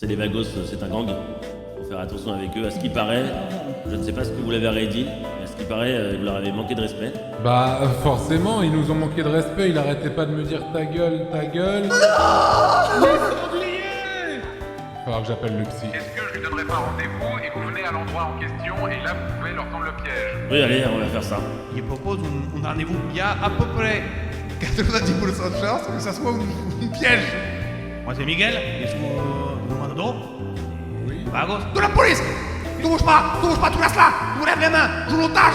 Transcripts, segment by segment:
C'est les Vagos, c'est un gang. Faut faire attention avec eux. À ce qui paraît, je ne sais pas ce que vous l'avez redit, mais à ce qui paraît, vous leur avez manqué de respect. Bah, forcément, ils nous ont manqué de respect, il arrêtait pas de me dire ta gueule, ta gueule. Non, il va falloir que j'appelle le psy. Est-ce que je lui donnerai pas rendez-vous et vous venez à l'endroit en question et là vous pouvez leur tendre le piège? Oui, allez, on va faire ça. Il propose un rendez-vous. Il y a à peu près 90% de chance que ça soit un piège. Moi c'est Miguel, et je vous demande Oui. Vagos. De la police. Touche pas, tu restes là. Tu lèves les mains, joue l'otage.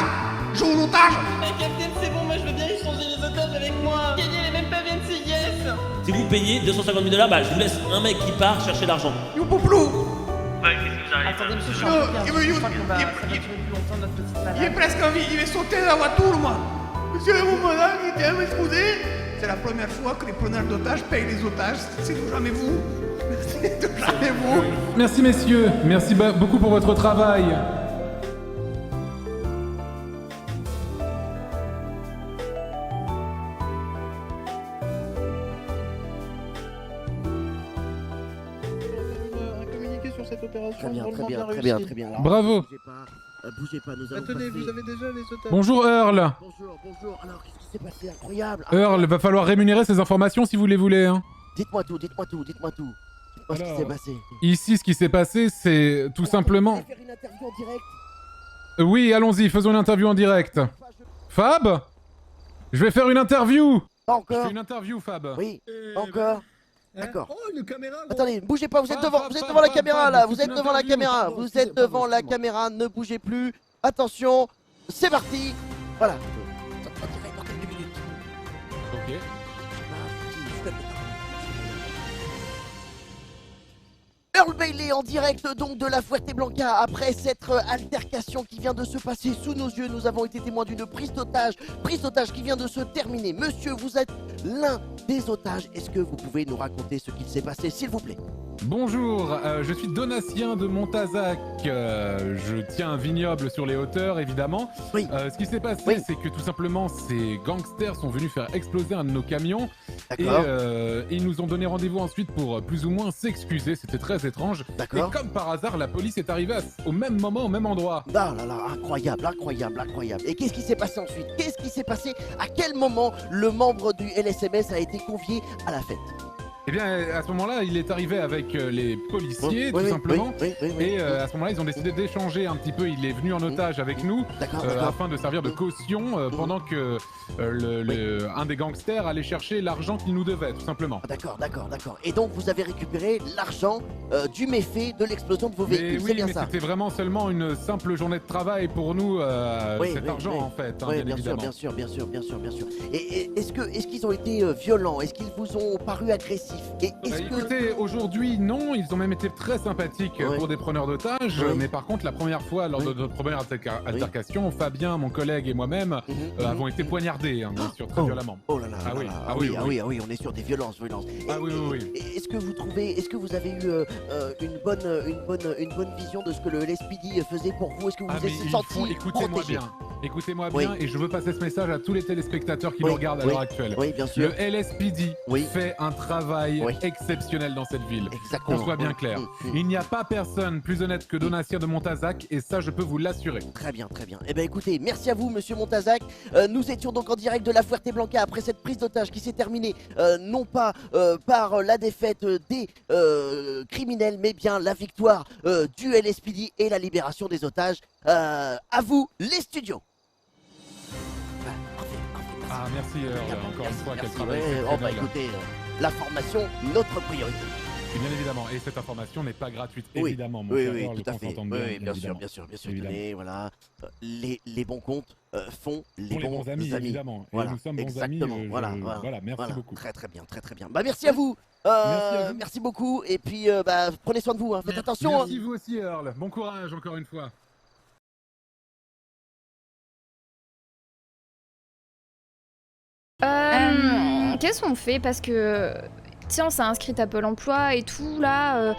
Mais Captain, c'est bon, moi je veux bien échanger les otages avec moi. Gagner les mêmes pas bien de ces yes. Si vous payez 250 000 $, bah, je vous laisse un mec qui part chercher l'argent. You pouplou. Attendez, monsieur, je suis Non, en train de il faire, veut- je crois qu'on va, il- ça va durer plus longtemps notre petite Il est balade. presque en vie, il est sauté de la voiture, moi. Monsieur mon madame, il vient m'exposer. C'est la première fois que les preneurs d'otages payent les otages. C'est tout jamais vous. C'est tout jamais vous. Merci messieurs, merci beaucoup pour votre travail. Un communiqué sur cette opération. Très bien, très drôlement bien, très réussie. bien, très bien. Alors, Bravo. bougez pas, nous allons Attendez, passer. vous avez déjà les otages. Bonjour Earl. Bonjour. Alors, qu'est-ce qui s'est passé? Incroyable. Earl, va falloir rémunérer ces informations si vous les voulez. Hein. Dites-moi tout. Dites-moi ce qui Alors, s'est passé. Ici, ce qui s'est passé, c'est tout simplement... Vous voulez faire une interview en direct? Oui, allons-y, faisons une interview en direct. Fab? Je vais faire une interview. Pas Je fais encore? une interview, Fab. Oui, pas encore. Hein? D'accord. Oh, une caméra. gros. Attendez, bougez pas, vous êtes Fab, devant, Fab, vous êtes Fab, devant la Fab, caméra Fab, là, c'est vous une êtes devant la interview. caméra, Pardon, vous êtes excusez-moi, devant la excusez-moi. caméra, ne bougez plus. Attention, c'est parti. Voilà. En direct dans quelques minutes. Ok. Earl Bailey en direct donc de la Fuerteventura. Après cette altercation qui vient de se passer sous nos yeux, nous avons été témoins d'une prise d'otage qui vient de se terminer. Monsieur, vous êtes l'un des otages. Est-ce que vous pouvez nous raconter ce qu'il s'est passé, s'il vous plaît? Bonjour, je suis Donatien de Montazac. Je tiens un vignoble sur les hauteurs, évidemment. Oui. Ce qui s'est passé, Oui. c'est que tout simplement, ces gangsters sont venus faire exploser un de nos camions. Et D'accord, ils nous ont donné rendez-vous ensuite pour plus ou moins s'excuser. C'était très étrange. Et d'accord. comme par hasard, la police est arrivée au même moment, au même endroit. Ah là là, incroyable. Et qu'est-ce qui s'est passé ensuite? Qu'est-ce qui s'est passé? À quel moment le membre du LSMS a été convié à la fête? Eh bien, à ce moment-là, il est arrivé avec les policiers, tout Oui, simplement. oui, Et à ce moment-là, ils ont décidé d'échanger un petit peu. Il est venu en otage avec nous D'accord. afin de servir de caution pendant que un des gangsters allait chercher l'argent qu'il nous devait, tout simplement. D'accord. Et donc vous avez récupéré l'argent du méfait de l'explosion de vos Mais véhicules, c'est oui, bien mais ça? c'était vraiment seulement une simple journée de travail pour nous, Oui, cet oui, argent oui. en fait, hein, Oui, bien bien évidemment. sûr. Et est-ce qu'ils ont été violents? Est-ce qu'ils vous ont paru agressifs? Et est-ce que... Écoutez, aujourd'hui, non, ils ont même été très sympathiques Ouais. pour des preneurs d'otages, Ouais. mais par contre, la première fois, lors de Oui. notre première altercation, Fabien, mon collègue et moi-même avons été poignardés, hein, bien sûr, très violemment. Oh là là, Ah là oui, là. ah oui, oui, on est sur des violences. Ah oui. Et est-ce que vous avez eu une bonne vision de ce que le LSPD faisait pour vous? Est-ce que vous Ah vous mais êtes ils senti font, protégé? écoutez-moi Oui. bien, et je veux passer ce message à tous les téléspectateurs qui Oui, nous regardent à oui, l'heure actuelle. Oui, bien Le sûr. LSPD Oui. fait un travail Oui. exceptionnel dans cette ville. Exactement. Qu'on soit bien clair. Il n'y a pas personne plus honnête que Donatien de Montazac, et ça, je peux vous l'assurer. Très bien. Eh bien écoutez, merci à vous monsieur Montazac. Nous étions donc en direct de la Fuerteventura après cette prise d'otage qui s'est terminée non pas par la défaite des criminels, mais bien la victoire du LSPD et la libération des otages. À vous les studios. Parfait, Ah, merci encore une fois, quel travail Ouais, oh bah exceptionnel. écoutez, la formation, notre priorité. Et bien évidemment, et cette information n'est pas gratuite, Oui. évidemment, mon Oui, cher oui, Earl, tout à qu'on fait. s'entende Oui, bien sûr. Évidemment. Tenez, voilà. Les bons comptes font les Pour les bons bons amis, évidemment. Et Voilà, nous sommes bons exactement. amis. Voilà, merci voilà. beaucoup. Très bien. Bah merci à vous. Merci à vous. Merci beaucoup. Et puis bah, prenez soin de vous. Hein. Faites attention. Hein. Merci vous aussi, Earl. Bon courage encore une fois. Qu'est-ce qu'on fait? Parce que, tu sais, on s'est inscrite à Pôle emploi et tout, là.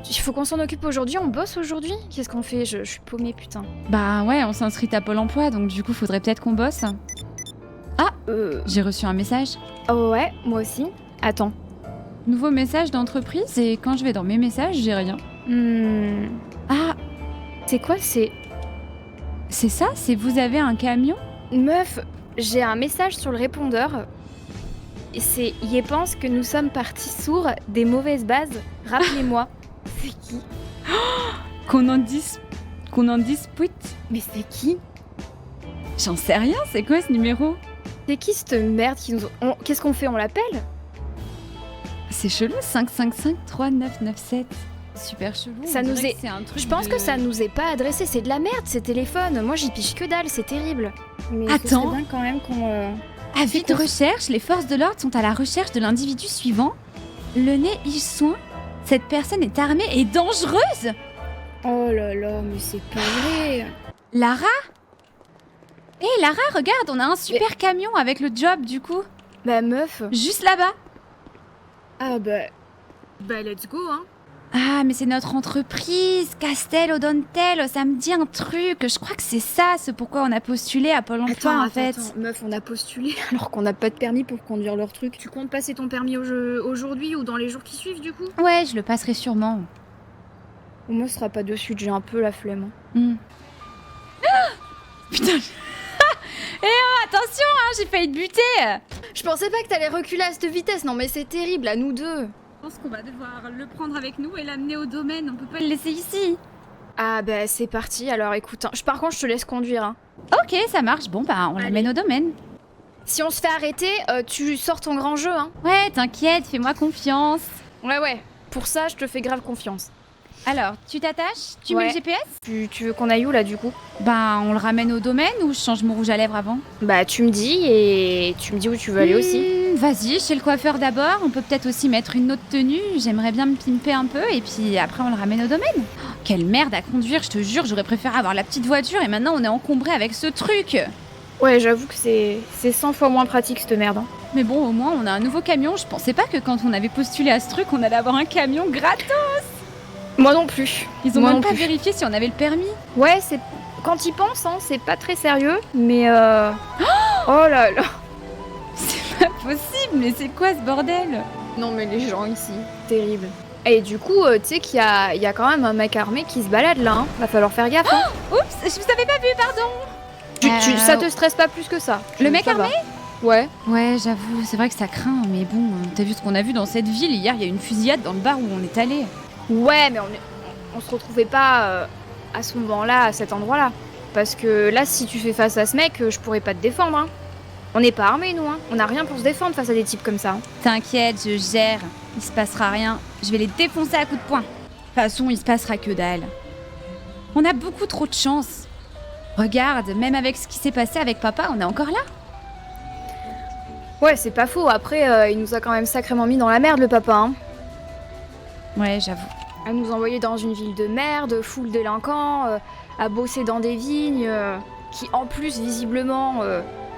Il faut qu'on s'en occupe aujourd'hui, on bosse aujourd'hui? Qu'est-ce qu'on fait? Je suis paumée, putain. Bah ouais, on s'est inscrit à Pôle emploi, donc du coup, faudrait peut-être qu'on bosse. Ah, j'ai reçu un message. Oh ouais, moi aussi. Attends. Nouveau message d'entreprise et quand je vais dans mes messages, j'ai rien. Ah, C'est quoi, c'est... c'est ça? C'est vous avez un camion? Meuf, j'ai un message sur le répondeur. Et c'est « Y pense que nous sommes partis sourds des mauvaises bases. Rappelez-moi. » C'est qui? Qu'on en dispute? Mais c'est qui? J'en sais rien, c'est quoi ce numéro? C'est qui cette merde qui nous... Qu'est-ce qu'on fait? On l'appelle? C'est chelou, 555-3997. Super chelou. Ça on nous dirait est- que c'est un truc Je pense de- que ça nous est pas adressé, c'est de la merde ces téléphones. Moi j'y pige que dalle, c'est terrible. Mais Attends. ce serait bien quand même qu'on... Avis de recherche, les forces de l'ordre sont à la recherche de l'individu suivant. Le nez soin. Cette personne est armée et dangereuse. Oh là là, mais c'est pas vrai. Lara? Hé Lara, regarde, on a un super camion avec le job du coup. Bah meuf. Juste là-bas. Ah bah... Bah let's go hein. Ah, mais c'est notre entreprise, Castel Odontel, ça me dit un truc. Je crois que c'est ça, ce pourquoi on a postulé à Pôle emploi en fait. Meuf, on a postulé alors qu'on n'a pas de permis pour conduire leur truc. Tu comptes passer ton permis aujourd'hui ou dans les jours qui suivent du coup? Ouais, je le passerai sûrement. Au moins ce sera pas de suite, j'ai un peu la flemme. Putain. Eh oh, attention, hein, j'ai failli te buter. Je pensais pas que t'allais reculer à cette vitesse, non mais c'est terrible, à nous deux. Je pense qu'on va devoir le prendre avec nous et l'amener au domaine, on peut pas le laisser ici. Ah bah c'est parti, alors écoute, hein. Par contre je te laisse conduire. Hein. Ok, ça marche, bon bah on l'amène au domaine. Si on se fait arrêter, tu sors ton grand jeu. Hein. Ouais, t'inquiète, fais-moi confiance. Ouais, pour ça je te fais grave confiance. Alors, tu t'attaches? Tu Ouais. mets le GPS? Tu veux qu'on aille où là du coup? Ben, on le ramène au domaine ou je change mon rouge à lèvres avant? Bah tu me dis et tu me dis où tu veux aller aussi. Vas-y, chez le coiffeur d'abord. On peut peut-être aussi mettre une autre tenue. J'aimerais bien me pimper un peu et puis après on le ramène au domaine. Oh, quelle merde à conduire, je te jure, j'aurais préféré avoir la petite voiture et maintenant on est encombré avec ce truc. Ouais, j'avoue que c'est 100 fois moins pratique cette merde. Hein. Mais bon, au moins on a un nouveau camion. Je pensais pas que quand on avait postulé à ce truc, on allait avoir un camion gratos. Moi non plus. Ils ont Moi même non pas plus. vérifié si on avait le permis. Ouais, c'est quand ils pensent, hein, c'est pas très sérieux, mais oh là là. C'est pas possible, mais c'est quoi ce bordel? Non mais les gens ici, terrible. Et du coup, tu sais qu'il y a quand même un mec armé qui se balade là. Hein. Va falloir faire gaffe. Hein. Oups, je vous avais pas vu, pardon. Ça te stresse pas plus que ça. Le mec Ça va. armé? Ouais. Ouais, j'avoue, c'est vrai que ça craint, mais bon, t'as vu ce qu'on a vu dans cette ville? Hier, il y a eu une fusillade dans le bar où on est allé. Ouais, mais on se retrouvait pas à ce moment-là, à cet endroit-là. Parce que là, si tu fais face à ce mec, je pourrais pas te défendre. Hein. On n'est pas armés, nous. Hein. On a rien pour se défendre face à des types comme ça. Hein. T'inquiète, je gère. Il se passera rien. Je vais les défoncer à coups de poing. De toute façon, il se passera que dalle. On a beaucoup trop de chance. Regarde, même avec ce qui s'est passé avec papa, on est encore là. Ouais, c'est pas faux. Après, il nous a quand même sacrément mis dans la merde, le papa. Hein. Ouais, j'avoue. À nous envoyer dans une ville de merde, full délinquants, à bosser dans des vignes, qui en plus, visiblement,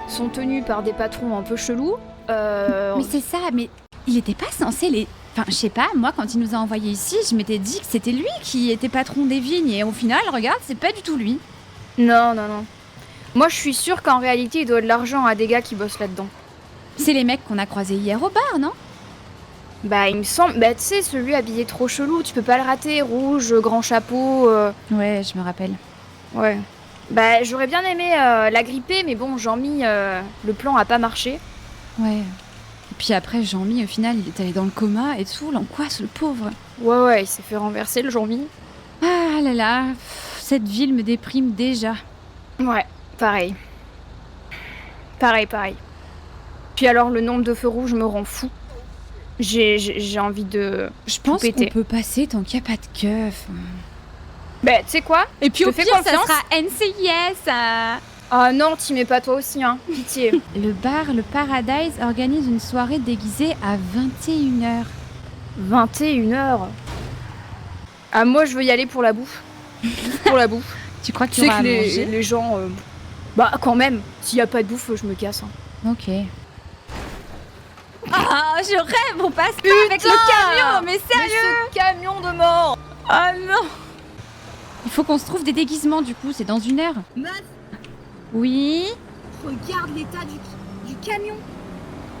sont tenus par des patrons un peu chelous. Mais c'est ça, mais il était pas censé les... Enfin, je sais pas, moi, quand il nous a envoyés ici, je m'étais dit que c'était lui qui était patron des vignes. Et au final, regarde, c'est pas du tout lui. Non. Moi, je suis sûre qu'en réalité, il doit de l'argent à des gars qui bossent là-dedans. C'est les mecs qu'on a croisés hier au bar, non? Bah, il me semble... Bah, tu sais, celui habillé trop chelou, tu peux pas le rater. Rouge, grand chapeau... Ouais, je me rappelle. Ouais. Bah, j'aurais bien aimé la gripper, mais bon, Jean-Mi, le plan a pas marché. Ouais. Et puis après, Jean-Mi, au final, il est allé dans le coma et tout, l'angoisse, le pauvre. Ouais, il s'est fait renverser, le Jean-Mi. Ah là là, cette ville me déprime déjà. Ouais, pareil. Pareil. Puis alors, le nombre de feux rouges me rend fou. J'ai envie de... Je pense péter. qu'on peut passer tant qu'il n'y a pas de keuf. Bah, tu sais quoi? Et puis Je au te fais pire, ça confiance. sera NCIS. Ah non, t'y mets pas toi aussi, hein. Pitié. Le bar, le Paradise, organise une soirée déguisée à 21h. 21h. Ah, moi, je veux y aller pour la bouffe. Pour la bouffe. Tu crois Tu qu'il y sais aura que à manger? les gens... Bah, quand même. S'il y a pas de bouffe, je me casse. Hein. Ok. Ah, je rêve, on passe pas avec le camion, mais sérieux? Mais ce camion de mort. Ah non. Il faut qu'on se trouve des déguisements, du coup, c'est dans 1 heure. Meuf, Oui. regarde l'état du camion.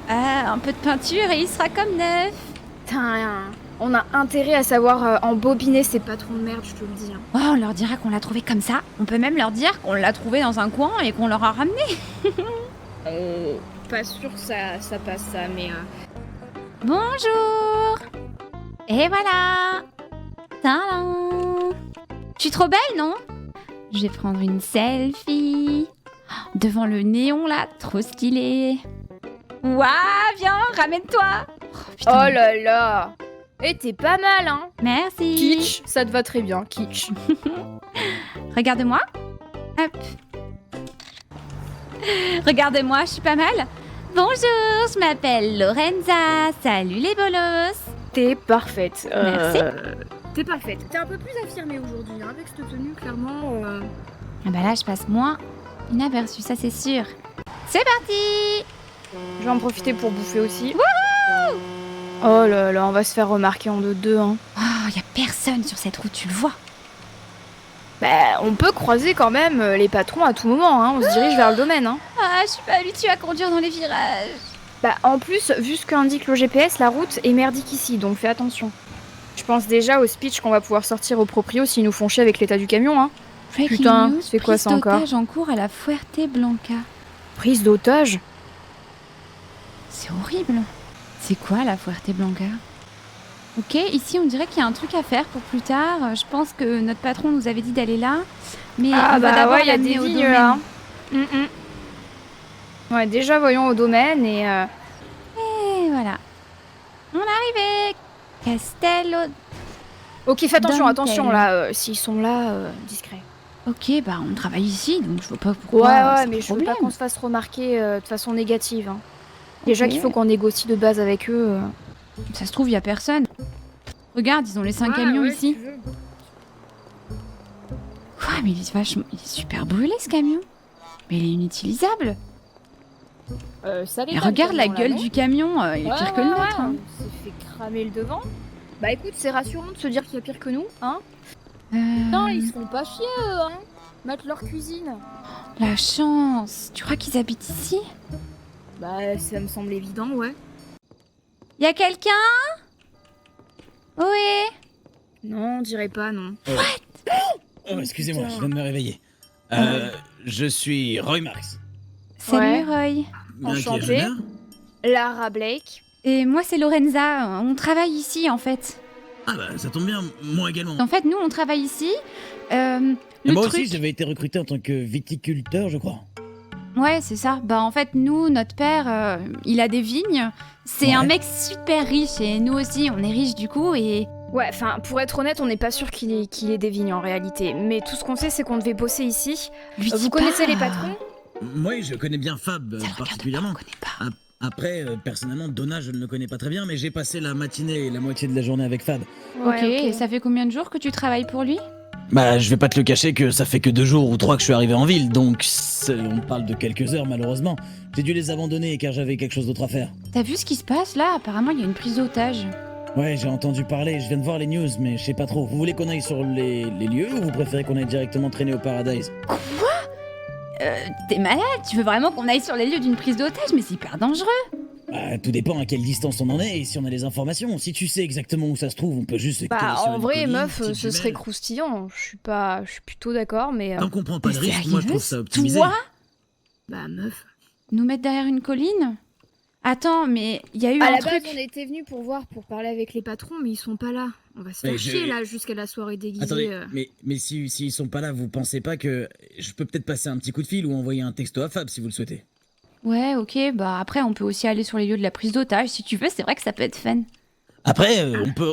Ah, un peu de peinture et il sera comme neuf. Putain, on a intérêt à savoir embobiner ces patrons de merde, je te le dis. Hein. Oh, on leur dira qu'on l'a trouvé comme ça. On peut même leur dire qu'on l'a trouvé dans un coin et qu'on leur a ramené. Pas sûr que ça passe ça, mais... Bonjour. Et voilà. Tadam. Je suis trop belle, non? Je vais prendre une selfie. Devant le néon, là. Trop stylé. Ouah, viens, ramène-toi. Oh là là. Eh, t'es pas mal, hein. Merci. Kitsch, ça te va très bien, kitsch. Regarde-moi. Hop. Regarde-moi, je suis pas mal. Bonjour, je m'appelle Lorenza. Salut les bolos. T'es parfaite. Merci. T'es parfaite. T'es un peu plus affirmée aujourd'hui, hein, avec cette tenue, clairement. Ah bah là, je passe moins inaperçu, ça c'est sûr. C'est parti. Je vais en profiter pour bouffer aussi. Wouhou! Oh là là, on va se faire remarquer en deux, hein. Oh, y a personne sur cette route, tu le vois. Bah, on peut croiser quand même les patrons à tout moment, hein. On se dirige vers le domaine, hein. Ah, je suis pas habituée à conduire dans les virages. Bah, en plus, vu ce qu'indique le GPS, la route est merdique ici, donc fais attention. Je pense déjà au speech qu'on va pouvoir sortir au proprio s'ils nous font chier avec l'état du camion, hein. Breaking Putain, news, c'est quoi ça encore? prise d'otage en cours à la Fuerteventura. Prise d'otage? C'est horrible. C'est quoi la Fuerteventura? Ok, ici on dirait qu'il y a un truc à faire pour plus tard. Je pense que notre patron nous avait dit d'aller là. Mais Ah on va bah d'abord ouais, il y a l'amener des au vignes domaine. là. Ouais, déjà voyons au domaine et... Et voilà. On est arrivé. Castello. Ok, fais attention, Dantel. attention là, s'ils sont là, discret. Ok, bah on travaille ici, donc je vois pas Ouais, pourquoi. ouais, c'est mais un je veux pas problème. qu'on se fasse remarquer de façon négative. Hein. Déjà Ok. qu'il faut qu'on négocie de base avec eux. Ça se trouve, y a personne. Regarde, ils ont laissé un camion ici. Quoi, mais il est super brûlé ce camion. Mais il est inutilisable. Ça Et regarde la gueule du camion, il est pire que le nôtre. Hein. On s'est fait cramer le devant. Bah écoute, c'est rassurant de se dire qu'il y a pire que nous, hein. Non, ils se font pas chier, eux, hein. Mettre leur cuisine. La chance. Tu crois qu'ils habitent ici? Bah, ça me semble évident, ouais. Y a quelqu'un? Oui. Non, on dirait pas, non. Oh, excusez-moi, putain. je viens de me réveiller. Je suis Roy Marx. Salut Ouais. Roy. Enchantée. Lara Blake. Et moi c'est Lorenza. On travaille ici en fait. Ah bah ça tombe bien, moi également. En fait, nous on travaille ici. Le moi truc... aussi j'avais été recruté en tant que viticulteur, je crois. Ouais, c'est ça. Bah en fait, nous, notre père, il a des vignes. C'est Ouais. un mec super riche et nous aussi, on est riches du coup et... Ouais, enfin, pour être honnête, on n'est pas sûr qu'il ait des vignes en réalité. Mais tout ce qu'on sait, c'est qu'on devait bosser ici. Lui dis Vous connaissez pas. les patrons? Moi je connais bien Fab Ça le regarde particulièrement. pas, on connaît pas. Après, personnellement, Donna je ne le connais pas très bien, mais j'ai passé la matinée et la moitié de la journée avec Fab. Ok, et ça fait combien de jours que tu travailles pour lui? Bah je vais pas te le cacher que ça fait que 2 jours ou 3 que je suis arrivé en ville, donc on parle de quelques heures malheureusement. J'ai dû les abandonner car j'avais quelque chose d'autre à faire. T'as vu ce qui se passe là? Apparemment, il y a une prise d'otage. Ouais, j'ai entendu parler, je viens de voir les news, mais je sais pas trop. Vous voulez qu'on aille sur les lieux ou vous préférez qu'on aille directement traîner au Paradise? T'es malade? Tu veux vraiment qu'on aille sur les lieux d'une prise d'otage? Mais c'est hyper dangereux. Bah, tout dépend à quelle distance on en est et si on a les informations. Si tu sais exactement où ça se trouve, on peut juste se Bah, coller sur en une vrai, colline, meuf, petite ce serait jumelle. croustillant. Je suis plutôt d'accord, mais. Tant qu'on prend pas de Mais risque, moi je trouve ça sérieuse, optimisé. toi Bah, meuf. Nous mettre derrière une colline? Attends, mais il y a eu À un la truc... base, on était venus pour parler avec les patrons, mais ils sont pas là. On va se Mais faire je- chier là jusqu'à la soirée déguisée. Attendez, mais s'ils sont pas là, vous pensez pas que je peux peut-être passer un petit coup de fil ou envoyer un texto à Fab si vous le souhaitez? Ouais, ok, bah après on peut aussi aller sur les lieux de la prise d'otage si tu veux, c'est vrai que ça peut être fun. Après,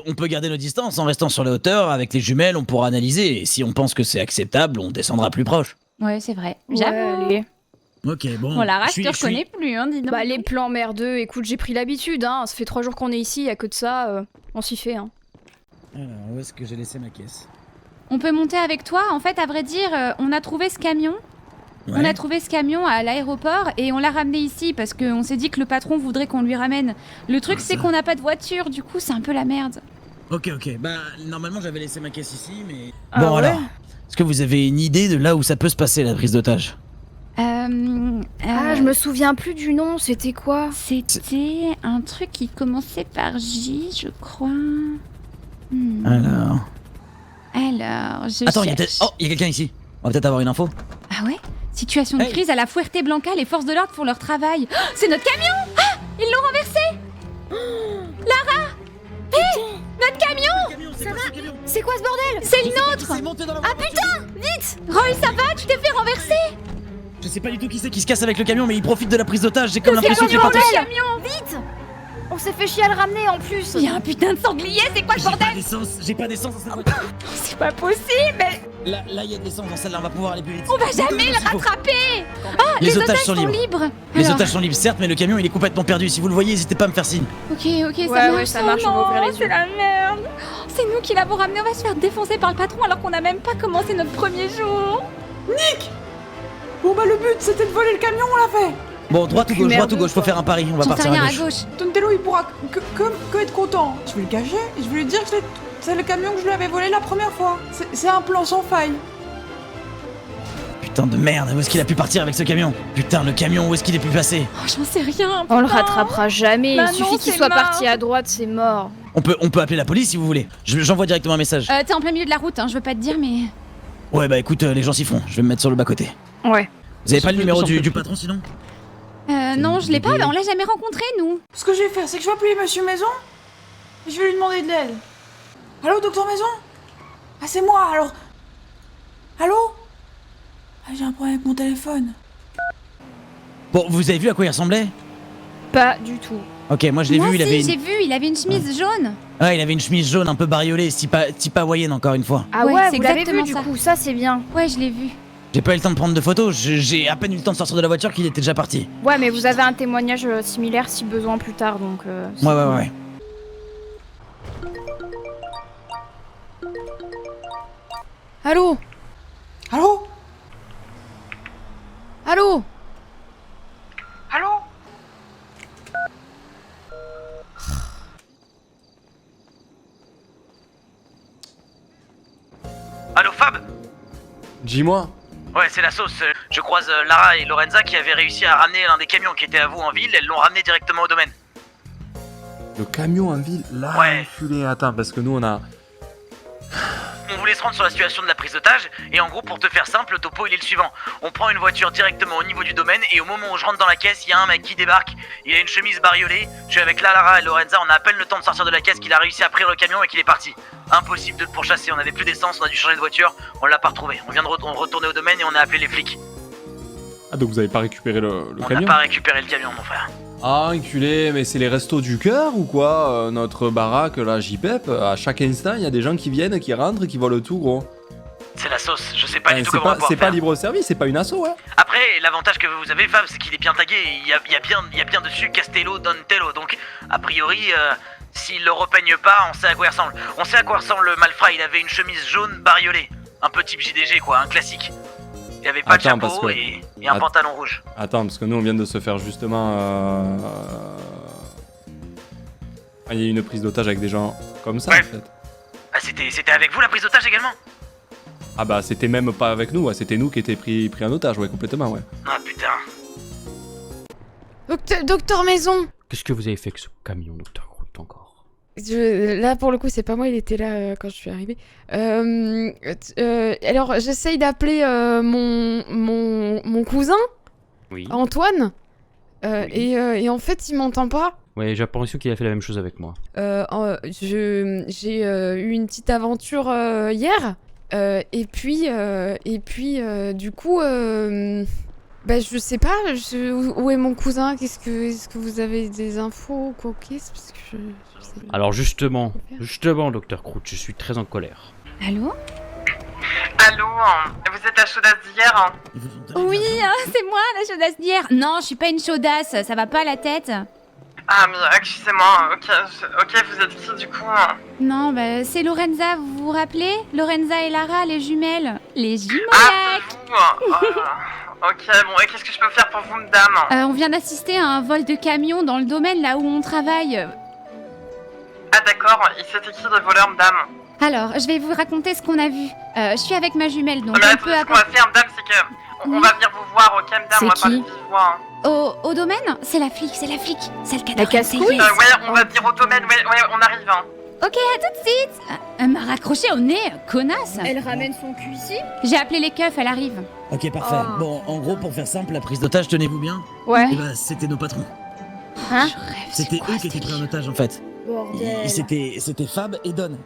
on peut garder nos distances en restant sur les hauteurs. Avec les jumelles, on pourra analyser. Et si on pense que c'est acceptable, on descendra plus proche. Ouais, c'est vrai. Ouais, J'avoue. allez. Ok, bon. Bon, la race, je je te suis- reconnais plus, hein, dis donc. Bah, les plans merdeux, écoute, j'ai pris l'habitude, hein. Ça fait 3 jours qu'on est ici, y a que de ça, on s'y fait, hein. Alors, où est-ce que j'ai laissé ma caisse? On peut monter avec toi, en fait, à vrai dire, on a trouvé ce camion. Ouais. On a trouvé ce camion à l'aéroport et on l'a ramené ici parce qu'on s'est dit que le patron voudrait qu'on lui ramène. Le truc, Ah, c'est ça. qu'on n'a pas de voiture, du coup, c'est un peu la merde. Ok. Bah, normalement, j'avais laissé ma caisse ici, mais... Ah bon, ouais alors, est-ce que vous avez une idée de là où ça peut se passer, la prise d'otage? je me souviens plus du nom, c'était quoi? C'était un truc qui commençait par J, je crois. Alors, je attends, il y a cherche. peut-être... Oh, il y a quelqu'un ici. On va peut-être avoir une info. Ah ouais? Situation de Hey. crise à la Fuerte Blanca, les forces de l'ordre font leur travail. Oh, c'est notre camion! Ah, ils l'ont renversé! Lara! Hé! Notre camion! C'est quoi ce bordel? C'est le nôtre! Ah putain! Vite! Roy, ça va? Tu t'es fait renverser? Je sais pas du tout qui c'est qui se casse avec le camion, mais il profite de la prise d'otage. J'ai comme C'est l'impression qu'il est éloignez parti. le camion, vite! On s'est fait chier à le ramener en plus. Il y a un putain de sanglier, c'est quoi ce bordel? J'ai pas d'essence dans cette voiture. C'est pas possible! Là, il y a de l'essence dans celle-là, on va pouvoir aller plus vite. On va jamais le rattraper! Ah, Les otages sont libres. Les Alors- otages sont libres, certes, mais le camion il est complètement perdu. Si vous le voyez, n'hésitez pas à me faire signe. Ok, Ouais, ça marche. ouais, ça marche, on va ouvrir les C'est yeux. la merde! Oh, c'est nous qui l'avons ramené, on va se faire défoncer par le patron alors qu'on a même pas commencé notre premier jour! Bon bah le but c'était de voler le camion, on l'a fait. Bon, droite ou gauche, faut faire un pari. On va J'en sais partir rien à à gauche. gauche. Donatello il pourra que être content. Je vais le cacher et je vais lui dire que c'est le camion que je lui avais volé la première fois. C'est un plan sans faille. Putain de merde, où est-ce qu'il a pu partir avec ce camion? Putain, le camion, où est-ce qu'il est pu passer? Oh, j'en sais rien! On le putain. rattrapera jamais, Bah il non, suffit qu'il c'est soit mort. parti à droite, c'est mort. On peut appeler la police si vous voulez. J'envoie directement un message. T'es en plein milieu de la route, hein, je veux pas te dire, mais. Ouais, bah écoute, les gens s'y font. Je vais me mettre sur le bas-côté. Ouais. Vous avez pas le numéro du patron sinon? Non, je l'ai pas, on l'a jamais rencontré, nous! Ce que je vais faire, c'est que je vais appeler Monsieur Maison et je vais lui demander de l'aide. Allô, docteur Maison? Ah, c'est moi, alors. Allô? Ah, j'ai un problème avec mon téléphone. Bon, vous avez vu à quoi il ressemblait? Pas du tout. Ok, moi je l'ai Moi vu, il aussi, avait j'ai une... vu, il avait une chemise jaune! Ouais, il avait une chemise jaune un peu bariolée, type hawaïenne encore une fois. Ah Ouais, ouais, c'est vous l'avez vu exactement du ça. coup, ça c'est bien. Ouais, je l'ai vu. J'ai pas eu le temps de prendre de photos, j'ai à peine eu le temps de sortir de la voiture qu'il était déjà parti. Ouais, mais vous avez un témoignage similaire si besoin plus tard, donc... c'est Ouais, cool. ouais. Allô? Allô? Allô? Allô? Allô Fab? Dis-moi. Ouais, c'est la sauce. Je croise Lara et Lorenza qui avaient réussi à ramener l'un des camions qui était à vous en ville. Elles l'ont ramené directement au domaine. Le camion en ville, là, Ouais. enculé. Attends, parce que nous on a... On voulait se rendre sur la situation de la prise d'otage. Et en gros, pour te faire simple, le topo il est le suivant. On prend une voiture directement au niveau du domaine. Et au moment où je rentre dans la caisse, il y a un mec qui débarque. Il a une chemise bariolée. Je suis avec Lara et Lorenza. On a à peine le temps de sortir de la caisse qu'il a réussi à prir le camion et qu'il est parti. Impossible de le pourchasser. On avait plus d'essence. On a dû changer de voiture. On l'a pas retrouvé. On vient de retourner au domaine et on a appelé les flics. Ah, donc vous avez pas récupéré le On n'a camion? pas récupéré le camion, mon frère. Ah, enculé, mais c'est les restos du cœur ou quoi? Notre baraque, là, JPEP, à chaque instant, il y a des gens qui viennent, qui rentrent et qui volent tout, gros. C'est la sauce. Je sais pas du tout C'est comment on va pas, pouvoir c'est pas faire. libre service, c'est pas une asso, ouais. Après, l'avantage que vous avez, Fab, c'est qu'il est bien tagué. Il y a bien dessus Castello Donatello. Donc, a priori, s'il le repeigne pas, on sait à quoi il ressemble. On sait à quoi ressemble le malfrat. Il avait une chemise jaune bariolée. Un peu type JDG, quoi, un classique. Il avait pas de Attends, parce chapeau que- et un pantalon rouge. Attends, parce que nous, on vient de se faire justement... Ah, il y a eu une prise d'otage avec des gens comme ça, Ouais. en fait. Ah, c'était avec vous la prise d'otage également? Ah bah, c'était même pas avec nous, ouais, c'était nous qui étions pris en otage, ouais, complètement, ouais. Ah putain. Docteur Maison. Qu'est-ce que vous avez fait avec ce camion, docteur Groot, encore? Là, pour le coup, c'est pas moi, il était là quand je suis arrivée. Alors, j'essaye d'appeler mon cousin, Oui. Antoine, et en fait, il m'entend pas. Ouais, j'ai l'impression qu'il a fait la même chose avec moi. J'ai eu une petite aventure hier, et puis du coup, bah, je sais pas, où est mon cousin? Est-ce que vous avez des infos ou quoi? Parce que je sais pas. Alors justement, docteur Groot, je suis très en colère. Allô? Allô, vous êtes à chaudasse d'hier? Oui, hein, c'est moi, la chaudasse d'hier. Non, je suis pas une chaudasse, ça va pas la tête. Ah, mais excusez-moi, ok, vous êtes qui du coup? Non, bah c'est Lorenza, vous vous rappelez? Lorenza et Lara, les jumelles. Les Ah, jumelacs. c'est vous. Ok, bon, et qu'est-ce que je peux faire pour vous, madame? On vient d'assister à un vol de camion dans le domaine là où on travaille. Ah, d'accord, et c'était qui le voleur, madame? Alors, je vais vous raconter ce qu'on a vu. Je suis avec ma jumelle, donc Mais on attendez, peut ce qu'on va faire, madame, c'est que on va venir vous voir au Camdam, on va C'est parler qui de vive voix. Au domaine? C'est la flic, celle qui a La casse-couille? Ouais, on va venir au domaine, ouais, on arrive, hein. Ok, à tout de suite. Elle m'a raccroché au nez, connasse. Elle ramène son cul ici? J'ai appelé les keufs, elle arrive. Ok, parfait. Oh. Bon, en gros, pour faire simple, la prise d'otage, tenez-vous bien. Ouais. Eh ben, c'était nos patrons. Hein? C'était eux qui étaient pris en otage, en fait. Bordel. C'était Fab et Don.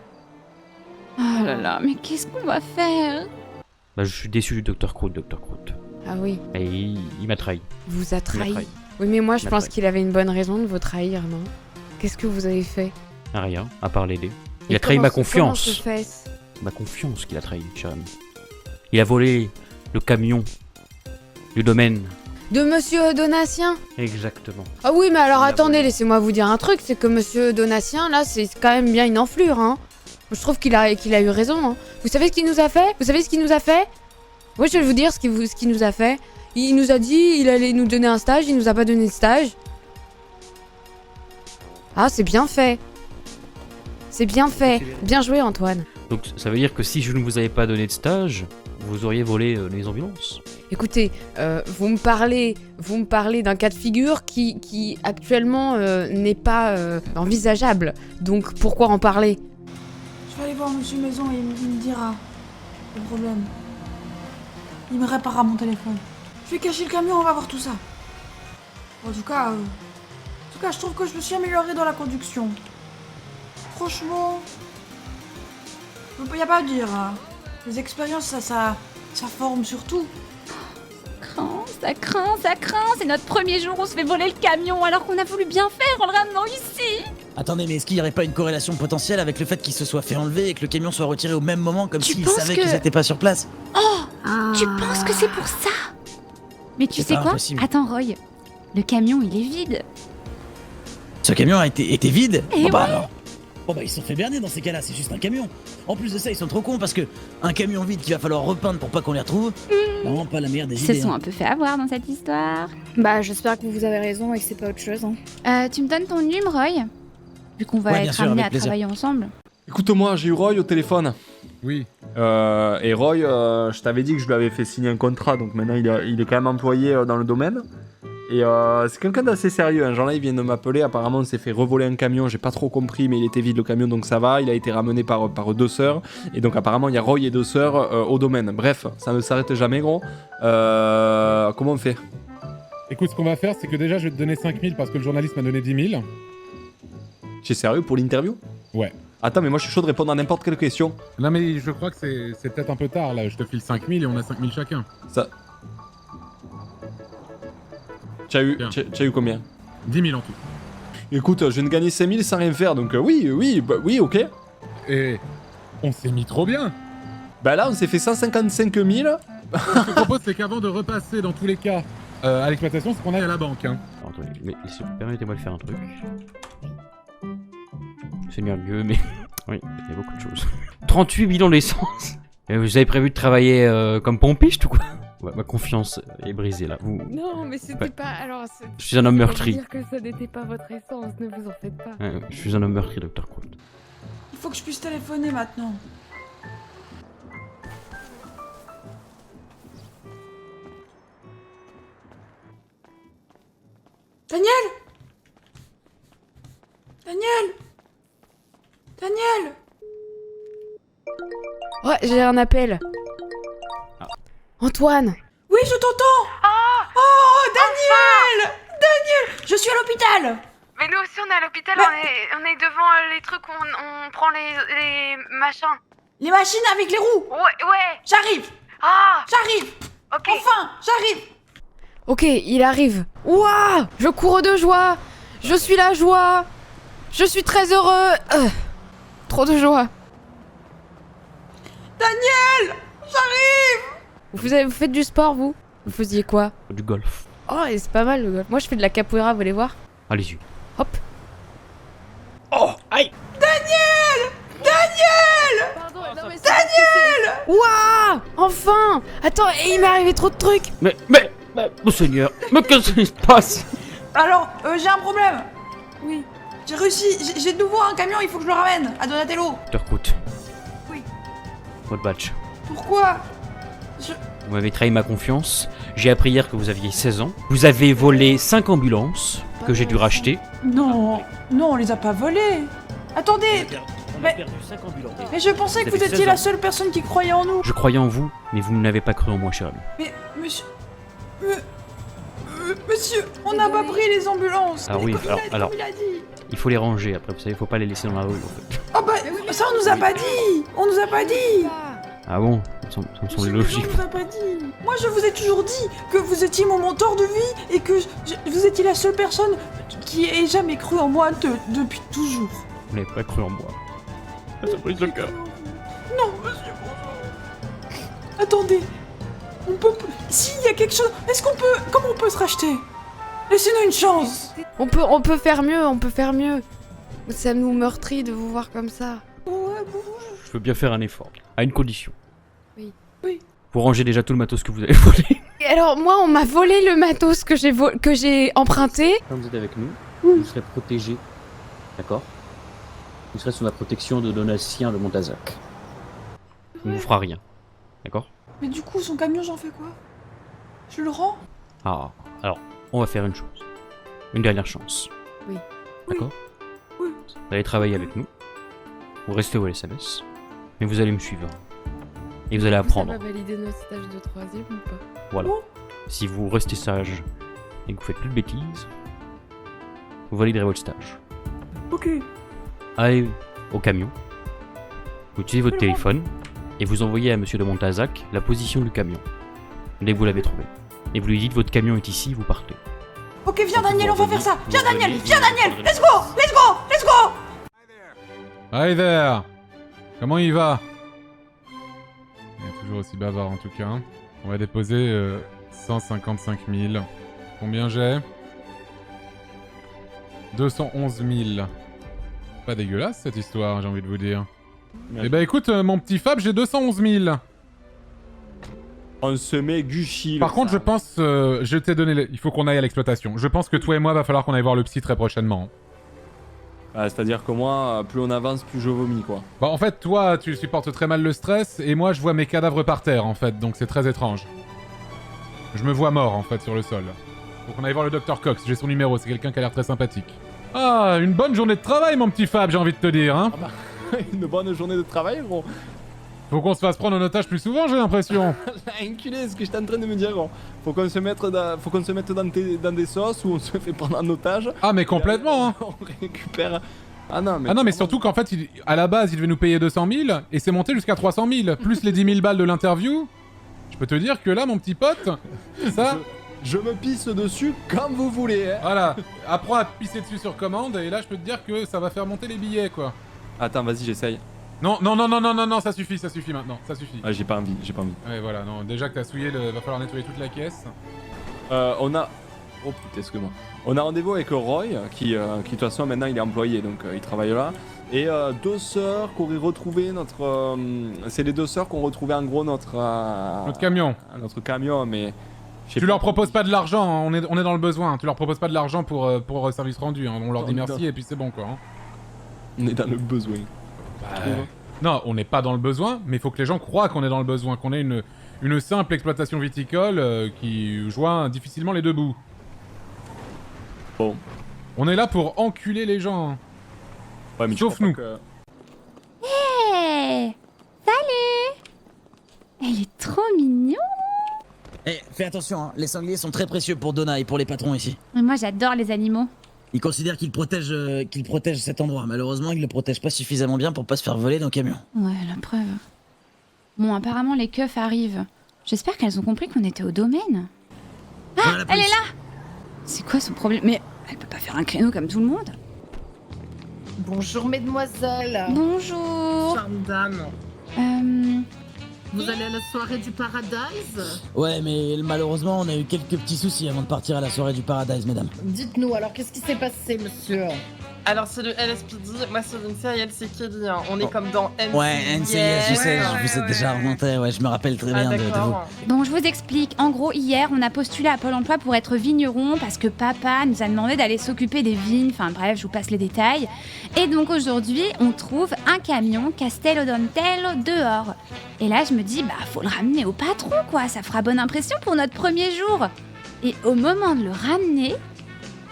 Oh là là, mais qu'est-ce qu'on va faire? Bah, je suis déçu du Dr. Croûte, Dr. Croûte. Ah oui. Et il m'a trahi. Il vous a trahi. Il m'a trahi. Oui, mais moi, je Il m'a pense trahi. qu'il avait une bonne raison de vous trahir, non? Qu'est-ce que vous avez fait? Rien, à part l'aider. Et Il a trahi comment ma se confiance. fait-ce? Ma confiance qu'il a trahi, cher ami. Il a volé le camion du domaine. De Monsieur Donatien? Exactement. Ah oui, mais alors attendez, laissez-moi vous dire un truc, c'est que Monsieur Donatien, là, c'est quand même bien une enflure, hein. Je trouve qu'il a eu raison, hein. Vous savez ce qu'il nous a fait? Vous savez ce qu'il nous a fait? Moi, je vais vous dire ce qu'il nous a fait. Il nous a dit il allait nous donner un stage, il nous a pas donné de stage. Ah, c'est bien fait. C'est bien fait. Bien joué, Antoine. Donc ça veut dire que si je ne vous avais pas donné de stage, vous auriez volé les ambulances. Écoutez, vous me parlez d'un cas de figure qui actuellement n'est pas envisageable. Donc pourquoi en parler? Je vais aller voir Monsieur Maison et il me dira le problème. Il me réparera mon téléphone. Je vais cacher le camion, on va voir tout ça. En tout cas, je trouve que je me suis améliorée dans la conduction. Franchement, y a pas à dire. Hein. Les expériences, ça forme surtout. Ça craint. C'est notre premier jour, on se fait voler le camion alors qu'on a voulu bien faire en le ramenant ici. Attendez, mais est-ce qu'il n'y aurait pas une corrélation potentielle avec le fait qu'il se soit fait enlever et que le camion soit retiré au même moment, comme s'ils savaient qu'ils n'étaient pas sur place? Oh, tu penses que c'est pour ça? Mais tu C'est sais pas quoi? impossible. Attends, Roy. Le camion, il est vide. Ce camion a été vide? Eh ouais. Alors. Bon bah ils se sont fait berner dans ces cas-là, c'est juste un camion. En plus de ça, ils sont trop cons parce que un camion vide qu'il va falloir repeindre pour pas qu'on les retrouve, vraiment pas la meilleure des Ils se idées. sont hein. un peu fait avoir dans cette histoire. Bah, j'espère que vous avez raison et que c'est pas autre chose, hein. Tu me donnes ton numéro, Roy? Vu qu'on va Ouais, bien être sûr, amenés avec à plaisir. travailler ensemble. Écoute-moi, j'ai eu Roy au téléphone. Oui. Et Roy, je t'avais dit que je lui avais fait signer un contrat, donc maintenant il est quand même employé dans le domaine. Et c'est quelqu'un d'assez sérieux, un genre-là il vient de m'appeler, apparemment on s'est fait revoler un camion, j'ai pas trop compris mais il était vide le camion donc ça va, il a été ramené par deux sœurs, et donc apparemment il y a Roy et deux sœurs au domaine. Bref, ça ne s'arrête jamais gros. Comment on fait? Écoute, ce qu'on va faire, c'est que déjà, je vais te donner 5000 parce que le journaliste m'a donné 10 000. Tu es sérieux pour l'interview? Ouais. Attends, mais moi je suis chaud de répondre à n'importe quelle question. Non, mais je crois que c'est peut-être un peu tard, là. Je te file 5000 et on a 5000 chacun. Ça... Tu as eu combien? 10 000 en tout. Écoute, je viens de gagner 5000 sans rien faire, donc oui, ok. Et on s'est mis trop bien. Bah là, on s'est fait 155 000. Ce que je te propose, c'est qu'avant de repasser dans tous les cas à l'exploitation, c'est qu'on aille à la banque. Hein. Alors, attendez, mais permettez-moi de faire un truc. C'est bien mieux, mais... oui, il y a beaucoup de choses. 38 bidons d'essence. Vous avez prévu de travailler comme pompiste ou quoi? Ouais, ma confiance est brisée là. Vous... Non, mais c'était Ouais. pas. Alors, Je suis un homme meurtri. dire que ça n'était pas votre essence, ne vous en faites pas. Je suis un homme meurtri, Dr. Croûte. Il faut que je puisse téléphoner maintenant. Daniel! Ouais, j'ai un appel. Antoine! Oui, je t'entends! Oh, Daniel! Daniel! Je suis à l'hôpital! Mais nous aussi on est à l'hôpital, on est devant les trucs où on prend les machins. Les machines avec les roues! Ouais! J'arrive! Ah! J'arrive! Ok! Enfin, j'arrive! Ok, il arrive. Ouah! Je cours de joie! Je suis la joie! Je suis très heureux! Trop de joie! Daniel! J'arrive! Vous faites du sport, vous? Vous faisiez quoi? Du golf. Oh, et c'est pas mal le golf. Moi, je fais de la capoeira, vous voulez voir? Allez-y. Hop! Oh! Aïe! Daniel! Daniel! Daniel! Ouah! Enfin! Attends, et il m'est arrivé trop de trucs! Mais, mon seigneur, mais qu'est-ce qui se passe? Alors, j'ai un problème! Oui. J'ai réussi, j'ai de nouveau un camion, il faut que je le ramène à Donatello! Dr. Croûte, votre badge. Pourquoi? Vous m'avez trahi ma confiance. J'ai appris hier que vous aviez 16 ans. Vous avez volé 5 ambulances que j'ai dû racheter. Non, on les a pas volées. Attendez, On a perdu 5 ambulances. mais je pensais que Vous vous avez étiez 16 la ans. seule personne qui croyait en nous. Je croyais en vous, mais vous n'avez pas cru en moi, cher ami. Mais, monsieur, on n'a pas pris les ambulances. Ah oui, alors, Comme il a dit. il faut les ranger après, vous savez, il faut pas les laisser dans la rue en fait. Ah bah, ça on nous a pas dit. On nous a pas dit. Ah bon? Ça me semble logique. On nous a pas dit. Moi je vous ai toujours dit que vous étiez mon mentor de vie et que vous étiez la seule personne qui ait jamais cru en moi depuis toujours. Vous n'avez pas cru en moi. Ça brise le cœur. Non, monsieur, attendez. On peut... S'il y a quelque chose... Est-ce qu'on peut... Comment on peut se racheter? Laissez-nous une chance. On peut faire mieux. Ça nous meurtrit de vous voir comme ça. Je veux bien faire un effort, à une condition. Oui. Vous rangez déjà tout le matos que vous avez volé. Et alors moi, on m'a volé le matos que j'ai emprunté. Quand vous êtes avec nous, vous serez protégé, d'accord? Vous serez sous la protection de Donatien de Montazac. On ne vous fera rien, d'accord? Mais du coup, son camion, j'en fais quoi? Je le rends? Ah, alors, on va faire une chose. Une dernière chance. Oui. D'accord? Oui. Vous allez travailler avec nous. Vous restez au LSMS. Mais vous allez me suivre. Et vous allez apprendre. Vous avez validé notre stage de 3ème ou pas? Voilà. Si vous restez sage et que vous faites plus de bêtises, vous validerez votre stage. Ok. Allez au camion. Vous utilisez votre téléphone et vous envoyez à monsieur de Montazac la position du camion. Dès que vous l'avez trouvé. Et vous lui dites votre camion est ici, vous partez. Ok, viens Daniel, on va faire ça. Viens Daniel, let's go. Hi there. Comment il va? Il est toujours aussi bavard en tout cas. On va déposer 155 000. Combien j'ai? 211 000. Pas dégueulasse cette histoire, j'ai envie de vous dire. Eh bah écoute, mon petit Fab, j'ai 211 000. On se met Gucci. Par contre, je pense, je t'ai donné, il faut qu'on aille à l'exploitation. Je pense que toi et moi, va falloir qu'on aille voir le psy très prochainement. Ah, c'est-à-dire que moi, plus on avance, plus je vomis, quoi. Bah en fait, toi, tu supportes très mal le stress, et moi, je vois mes cadavres par terre, en fait, donc c'est très étrange. Je me vois mort, en fait, sur le sol. Faut qu'on aille voir le Dr Cox, j'ai son numéro, c'est quelqu'un qui a l'air très sympathique. Ah, une bonne journée de travail, mon petit Fab, j'ai envie de te dire, hein. Ah bah, une bonne journée de travail, gros. Faut qu'on se fasse prendre en otage plus souvent, j'ai l'impression. Enculé, ce que j'étais en train de me dire, gros. Faut qu'on se mette dans des sauces où on se fait prendre en otage. Ah, mais complètement, hein. On récupère... Ah non, mais surtout qu'en fait, à la base, il devait nous payer 200 000, et c'est monté jusqu'à 300 000, plus les 10 000 balles de l'interview. Je peux te dire que là, mon petit pote, ça... Je me pisse dessus comme vous voulez, hein. Voilà, apprends à te pisser dessus sur commande, et là, je peux te dire que ça va faire monter les billets, quoi. Attends, vas-y, j'essaye. Non, ça suffit maintenant, ça suffit. Ah, j'ai pas envie. Ouais, voilà, non, déjà que t'as souillé, va falloir nettoyer toute la caisse. On a... Oh putain, excuse-moi. On a rendez-vous avec Roy, qui de toute façon maintenant il est employé, donc il travaille là. Et deux sœurs qu'aurait retrouvé notre... c'est les deux sœurs qui ont retrouvé en gros notre camion. Notre camion, mais... Tu leur proposes pas de l'argent, hein, on est dans le besoin. Tu leur proposes pas de l'argent pour service rendu, hein. On leur dit merci et puis c'est bon, quoi. Hein. On est dans le besoin. Non, on n'est pas dans le besoin, mais il faut que les gens croient qu'on est dans le besoin, qu'on ait une simple exploitation viticole qui joint difficilement les deux bouts. Bon. On est là pour enculer les gens. Ouais, mais sauf nous. Hey, salut. Elle est trop mignon. Eh, fais attention, hein. Les sangliers sont très précieux pour Donna et pour les patrons ici. Mais moi j'adore les animaux. Ils considèrent qu'ils protègent cet endroit. Malheureusement, ils le protègent pas suffisamment bien pour pas se faire voler dans le camion. Ouais, la preuve. Bon, apparemment les keufs arrivent. J'espère qu'elles ont compris qu'on était au domaine. Ah, elle est là. C'est quoi son problème? Mais elle peut pas faire un créneau comme tout le monde. Bonjour mesdemoiselles. Bonjour. Charme dame. Vous allez à la soirée du Paradise? Ouais, mais malheureusement, on a eu quelques petits soucis avant de partir à la soirée du Paradise, mesdames. Dites-nous, alors qu'est-ce qui s'est passé, monsieur? Alors c'est le LSPD, moi c'est Lindsay et elle c'est Kelly, hein. On est comme dans NCIS. Ouais, NCIS, je sais, je vous ai déjà remonté, ouais, je me rappelle très bien de vous. Bon, je vous explique. En gros, hier, on a postulé à Pôle emploi pour être vigneron parce que papa nous a demandé d'aller s'occuper des vignes. Enfin bref, je vous passe les détails. Et donc aujourd'hui, on trouve un camion Castello Dontello dehors. Et là, je me dis, bah faut le ramener au patron, quoi. Ça fera bonne impression pour notre premier jour. Et au moment de le ramener,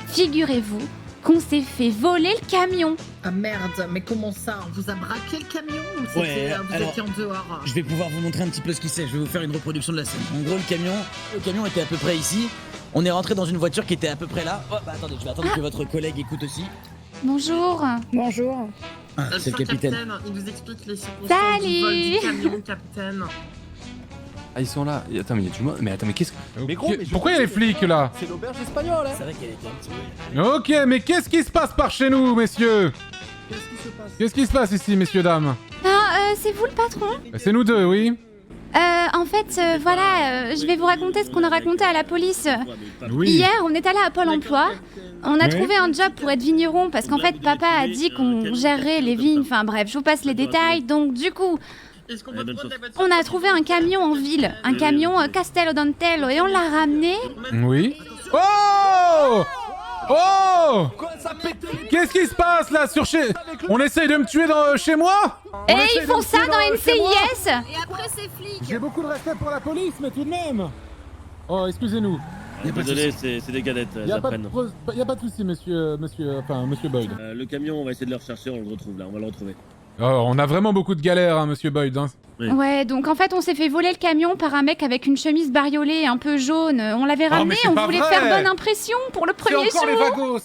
figurez-vous qu'on s'est fait voler le camion. Ah merde, mais comment ça? On vous a braqué le camion ou c'était, vous étiez en dehors? Je vais pouvoir vous montrer un petit peu ce qu'il c'est, je vais vous faire une reproduction de la scène. En gros, le camion était à peu près ici. On est rentré dans une voiture qui était à peu près là. Oh, bah attendez, je vais attendre que votre collègue écoute aussi. Bonjour. Bonjour. Ah, c'est le capitaine. Il vous explique les circonstances du vol du camion, capitaine. Ah, ils sont là. Attends, mais il y a du monde. Mais attends, mais qu'est-ce que. Mais gros, mais pourquoi il y a les flics là? C'est l'auberge espagnole, hein. C'est vrai qu'elle était un petit peu. Ok, mais qu'est-ce qui se passe par chez nous, messieurs? Qu'est-ce qui se passe ici, messieurs, dames? Non, c'est vous le patron? C'est nous deux, oui. En fait, voilà, je vais vous raconter ce qu'on a raconté à la police. Oui. Hier, on est allé à Pôle emploi. On a Oui. trouvé un job pour être vigneron parce qu'en fait, papa a dit qu'on gérerait les vignes. Enfin bref, je vous passe les détails. Donc du coup, on a trouvé un camion en ville, un camion Castello Dontello, et on l'a ramené. Oui. Oh! Oh! Qu'est-ce qui se passe là sur chez... On essaye de me tuer chez moi? Et ils font ça dans NCIS. Et après, c'est flic. J'ai beaucoup de respect pour la police, mais tout de même. Oh, excusez-nous. Désolé, c'est des cadettes, elles Y a pas apprennent. de souci, monsieur Boyd. Le camion, on va essayer de le rechercher, on le retrouve là, on va le retrouver. Oh, on a vraiment beaucoup de galères, hein, monsieur Boyd. Hein. Oui. Ouais, donc en fait, on s'est fait voler le camion par un mec avec une chemise bariolée un peu jaune. On l'avait Oh, ramené, mais c'est on pas voulait vrai. faire bonne impression pour le C'est premier encore jour. les vagos.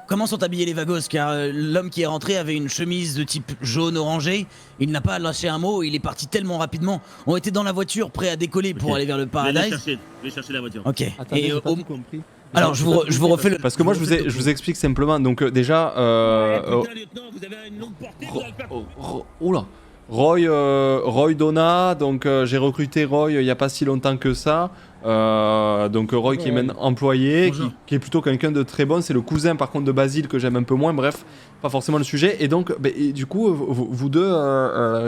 Comment sont habillés les vagos? Car l'homme qui est rentré avait une chemise de type jaune-orangé. Il n'a pas lâché un mot, il est parti tellement rapidement. On était dans la voiture, prêt à décoller pour aller vers le Paradise. Je vais chercher la voiture. Ok. Attendez, Et j'ai pas tout compris. alors je vous refais le. Parce que moi je vous explique simplement. Donc déjà, oula, Roy Donna. Donc j'ai recruté Roy il y a pas si longtemps que ça. Donc Roy qui est maintenant employé, qui est plutôt quelqu'un de très bon. C'est le cousin par contre de Basile que j'aime un peu moins. Bref, pas forcément le sujet. Et donc, et du coup, vous deux,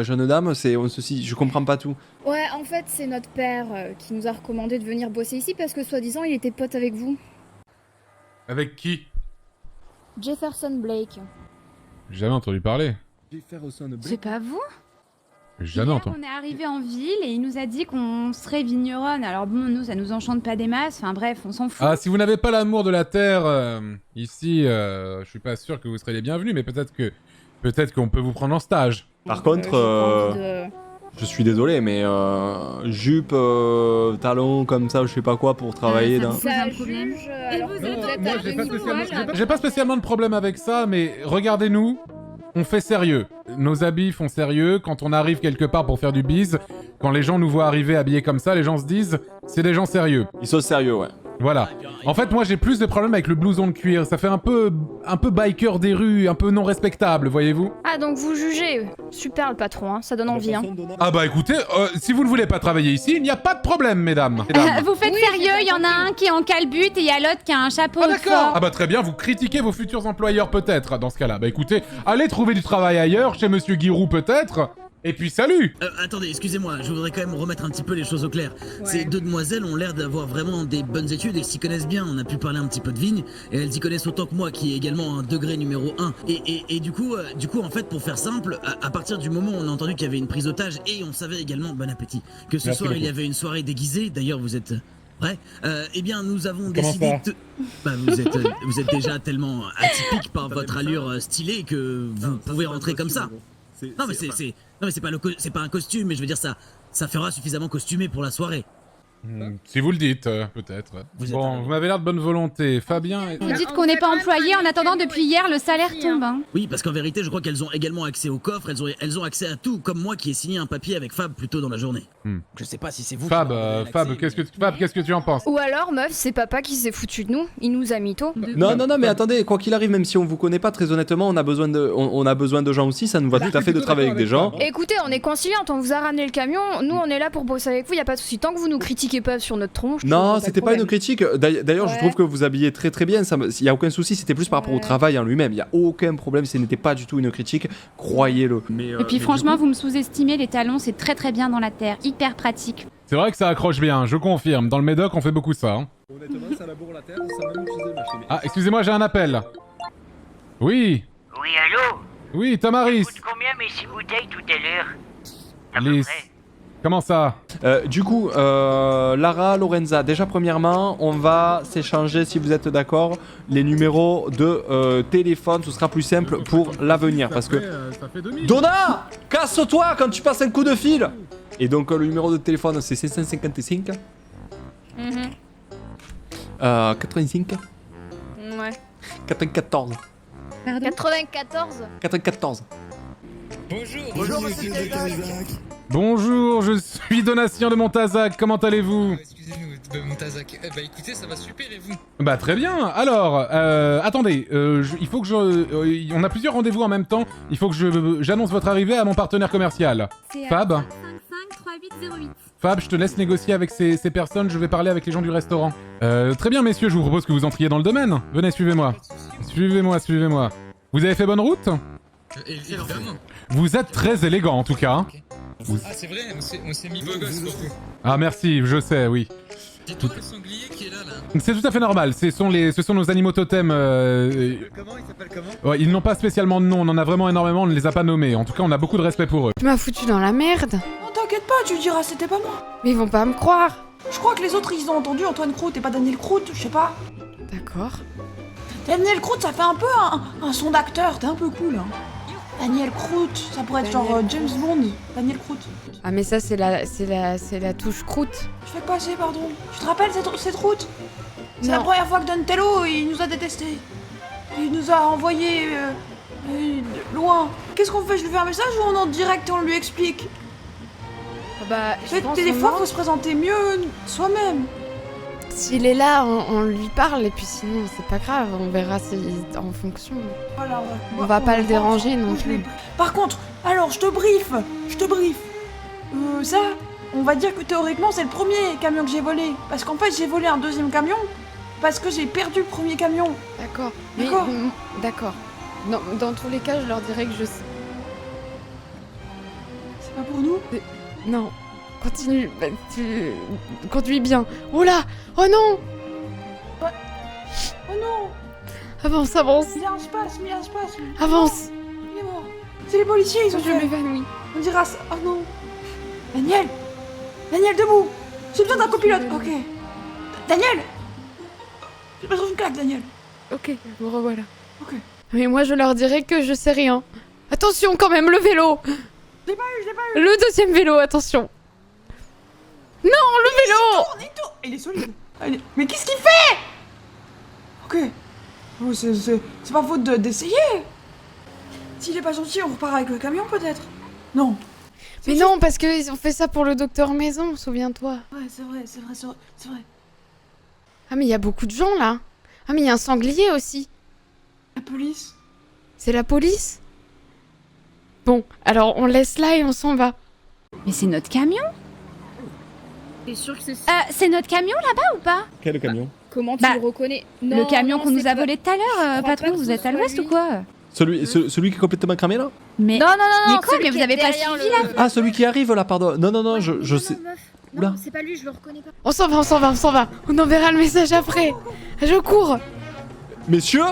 jeunes dames, je comprends pas tout. Ouais, en fait, c'est notre père qui nous a recommandé de venir bosser ici parce que soi-disant, il était pote avec vous. Avec qui? Jefferson Blake. J'ai jamais entendu parler. C'est pas vous? J'ai jamais entendu. On est arrivé en ville et il nous a dit qu'on serait vigneronne. Alors bon, nous, ça nous enchante pas des masses. Enfin bref, on s'en fout. Ah, si vous n'avez pas l'amour de la terre ici, je suis pas sûr que vous serez les bienvenus, mais peut-être qu'on peut vous prendre en stage. Par contre, je suis désolé, mais jupe, talons comme ça, je sais pas quoi pour travailler dans. Ça juge, alors que vous êtes Moi, à demi-poil. j'ai pas spécialement de problème avec ça, mais regardez-nous, on fait sérieux. Nos habits font sérieux. Quand on arrive quelque part pour faire du bise, quand les gens nous voient arriver habillés comme ça, les gens se disent, c'est des gens sérieux. Ils sont sérieux, ouais. Voilà. En fait, moi, j'ai plus de problèmes avec le blouson de cuir. Ça fait un peu biker des rues, un peu non respectable, voyez-vous. Ah, donc vous jugez. Super le patron, hein. Ça donne envie. Hein. Ah bah écoutez, si vous ne voulez pas travailler ici, il n'y a pas de problème, mesdames. Vous faites sérieux, il y en a un qui est en calbute et il y a l'autre qui a un chapeau de foie. Ah bah très bien, vous critiquez vos futurs employeurs peut-être, dans ce cas-là. Bah écoutez, allez trouver du travail ailleurs, chez Monsieur Giroud peut-être, et puis salut. Attendez, excusez-moi, je voudrais quand même remettre un petit peu les choses au clair. Ces deux demoiselles ont l'air d'avoir vraiment des bonnes études et s'y connaissent bien. On a pu parler un petit peu de vigne et elles y connaissent autant que moi, qui est également un degré numéro 1. Et du coup, en fait, pour faire simple, à partir du moment où on a entendu qu'il y avait une prise d'otage et on savait également, bon appétit, que ce soir il y avait une soirée déguisée. D'ailleurs, vous êtes prêts? Eh bien, nous avons décidé de... Bah, vous êtes déjà tellement atypique par votre allure stylée que vous pouvez rentrer comme ça. Non mais c'est pas un costume, mais je veux dire ça fera suffisamment costumé pour la soirée. Si vous le dites, peut-être. Bon, vous m'avez l'air de bonne volonté. Fabien... Vous dites qu'on n'est pas employé, en attendant depuis hier le salaire tombe. Hein. Oui, parce qu'en vérité, je crois qu'elles ont également accès au coffre, elles ont accès à tout, comme moi qui ai signé un papier avec Fab plus tôt dans la journée. Je sais pas si c'est vous. Fab, qu'est-ce que tu en penses? Ou alors, meuf, c'est papa qui s'est foutu de nous. Il nous a mytho. Non, mais attendez, quoi qu'il arrive, même si on vous connaît pas, très honnêtement, on a besoin de gens aussi, ça nous va tout à fait de travailler avec des gens. Écoutez, on est conciliante, on vous a ramené le camion, nous on est là pour bosser avec vous, y a pas de souci. Tant que vous nous critiquez critiquez pas sur notre tronche. Non, c'était pas une critique. D'ailleurs, je Ouais. trouve que vous habillez très très bien. Il y a aucun souci. C'était plus par rapport au travail en lui-même. Il y a aucun problème. Ce n'était pas du tout une critique. Croyez-le. Et puis franchement, vous me sous-estimez, les talons, c'est très très bien dans la terre, hyper pratique. C'est vrai que ça accroche bien, je confirme. Dans le Médoc, on fait beaucoup ça. Hein. Honnêtement, ça laboure la terre sans même utiliser le machine. Ah, excusez-moi, j'ai un appel. Oui. Oui, allô? Oui, Tamaris. Combien mes 6 bouteilles tout à l'heure? Les... Comment ça? Du coup, Lara, Lorenza, déjà premièrement, on va s'échanger, si vous êtes d'accord, les numéros de téléphone. Ce sera plus simple pour l'avenir. Parce que... Ça fait 2000. Donna, casse-toi quand tu passes un coup de fil. Et donc, le numéro de téléphone, c'est 555 85 Ouais. 94 94. 94. Bonjour, monsieur Montazac. Bonjour, je suis Donatien de Montazac, comment allez-vous? Excusez-nous, de Montazac. Bah écoutez, ça va super et vous? Bah très bien, alors, attendez, il faut que on a plusieurs rendez-vous en même temps, il faut que j'annonce votre arrivée à mon partenaire commercial. Fab? 3808. Fab, je te laisse négocier avec ces personnes, je vais parler avec les gens du restaurant. Très bien messieurs, je vous propose que vous entriez dans le domaine. Venez, suivez-moi. Suivez-moi. Vous avez fait bonne route? Évidemment. Vous êtes très élégant en tout cas. Hein. Ah c'est vrai, on s'est mis beau gosse pour vous. Ah merci, je sais, oui. Dis-toi le sanglier qui est là. C'est tout à fait normal, ce sont nos animaux totems. Comment il s'appelle comment? Ouais, ils n'ont pas spécialement de nom, on en a vraiment énormément, on ne les a pas nommés. En tout cas, on a beaucoup de respect pour eux. Tu m'as foutu dans la merde. Non, t'inquiète pas, tu diras c'était pas moi. Mais ils vont pas me croire. Je crois que les autres ils ont entendu Antoine Croûte et pas Daniel Croûte, je sais pas. D'accord. Daniel Croûte, ça fait un peu un son d'acteur, t'es un peu cool. Hein. Daniel Croûte, ça pourrait être genre James Bond. Daniel Croûte. Ah mais ça c'est la touche croûte. Je fais passer, pardon. Tu te rappelles cette route? C'est Non. la première fois que Donatello, il nous a détestés. Il nous a envoyés loin. Qu'est-ce qu'on fait? Je lui fais un message ou on est en direct et on lui explique? Bah, je pense des fois, qu'on faut se présenter mieux soi-même. S'il est là, on lui parle et puis sinon c'est pas grave, on verra en fonction. Voilà, On va pas le déranger non plus. Par contre, alors je te brief. Ça, on va dire que théoriquement c'est le premier camion que j'ai volé. Parce qu'en fait j'ai volé un deuxième camion parce que j'ai perdu le premier camion. D'accord. D'accord. D'accord. Non, dans tous les cas, je leur dirai que je sais. C'est pas pour nous? Non. Continue. Bah, tu conduis bien. Oh là! Oh non! Oh non! Avance. Il y a un space. Avance. Il est mort. C'est les policiers, ils ont Je fait. m'évanouis. On dira ça. Oh non! Daniel, debout! J'ai besoin d'un copilote. Ok. Daniel! J'ai besoin d'une claque, Daniel. Ok, me revoilà. Ok. Mais moi, je leur dirai que je sais rien. Attention quand même, le vélo! Je l'ai pas eu. Le deuxième vélo, attention! Non, le vélo! Il tourne. Il est solide. Mais qu'est-ce qu'il fait? Ok. Oh, c'est pas faute d'essayer. S'il est pas gentil, on repart avec le camion peut-être. Non. Mais non, parce qu'ils ont fait ça pour le docteur Maison, souviens-toi. Ouais, c'est vrai. Ah, mais il y a beaucoup de gens là. Ah, mais il y a un sanglier aussi. La police. C'est la police? Bon, alors on laisse là et on s'en va. Mais c'est notre camion? T'es sûr que c'est C'est notre camion là-bas ou pas? Quel camion? Comment tu Bah, le reconnais? Le camion qu'on nous a c'est volé tout à l'heure, crois patron, pas que vous ce êtes à soit l'ouest lui. ou quoi? Celui qui est complètement cramé là? Mais Non, mais quoi, celui mais qui vous est avez pas derrière suivi le- là? Ah, celui qui arrive là, pardon. Non, je sais. Non, meuf. Oula. Non, c'est pas lui, je le reconnais pas. On s'en va. On enverra le message après. Je cours. Messieurs,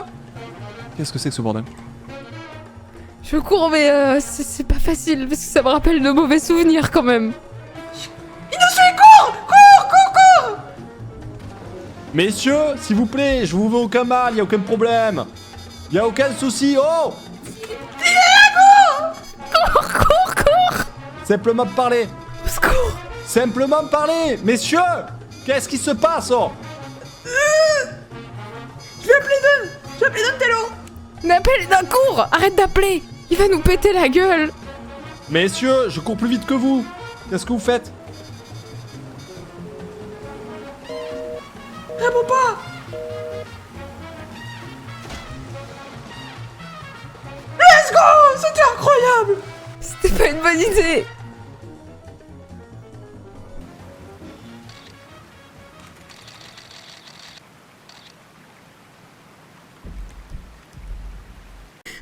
qu'est-ce que c'est que ce bordel? Je cours, mais c'est pas facile parce que ça me rappelle de mauvais souvenirs quand même. Il nous suit, cours! Messieurs, s'il vous plaît, je vous veux aucun mal, y a aucun problème. Y a aucun souci. Oh! Il est là, Cours. Simplement parler. Au secours. Simplement parler. Messieurs, qu'est-ce qui se passe? Oh? Je vais appeler Donatello. N'appelle d'un cours. Arrête d'appeler. Il va nous péter la gueule. Messieurs, je cours plus vite que vous. Qu'est-ce que vous faites? Réponds pas. Let's go! C'était incroyable. C'était pas une bonne idée.